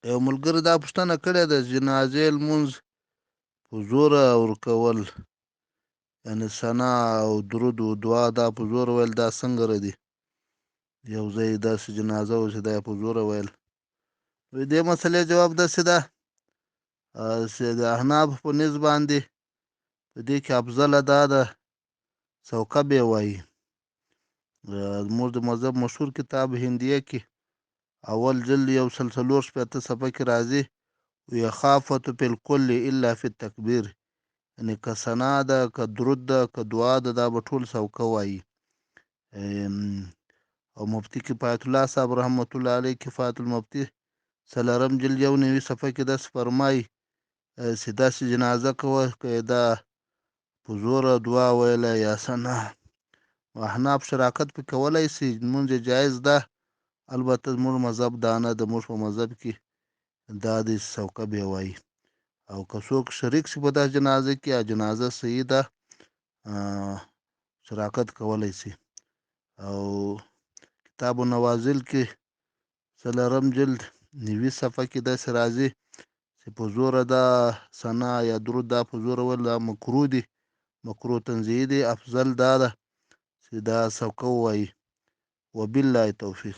یو ملګري دا پوښتنه کړې ده، جنازې لمونځ په زوره ورکول، یعنې ثنا او درود و دعا دا په زوره ویل، دا څنګه ردي؟ یو ځای داسې جنازه وه چې دا یې په زوره ویل. د دې مسئلې جواب داسې ده چې د احنافو په نسب باندې په دې کې افضله دا ده سوکه به یې وایي. زموږ د مذهب مشهور کتاب هندیه کې اول جلد 144 صفحه کې راځي ويخافة في الكل الا في التکبیر، یعنې که ثنا ده که درود ده که دعا ده دا به ټول سوکه وایي. او مفتي کفایت الله صاحب رحمت الله علیه کفایت المفتي 4 جلد 1 صفحه کې داسې فرمایي چې داسې جنازه کوه که یې دا په زوره دعا ویله یا ثنا. احناف شراکت پې کولی شي، لمونځ یې جایز ده، البته زموږ مذهب دا نه ده. موږ په مذهب کې دا دی سوکه به یې وایي، او که څوک شریک شي په داسې جنازه کې یا جنازه صحیح ده شراکت کولی شي. او کتاب النوازل کې 4 جلد 90 صفحه کې داسې راځي چې په زوره دا ثنا یا درود دا په زوره ویل دا مکروه دي، مکروه تنزیهي دي. افضل دا ده چې دا سوکه ووایي. وبالله توفیق.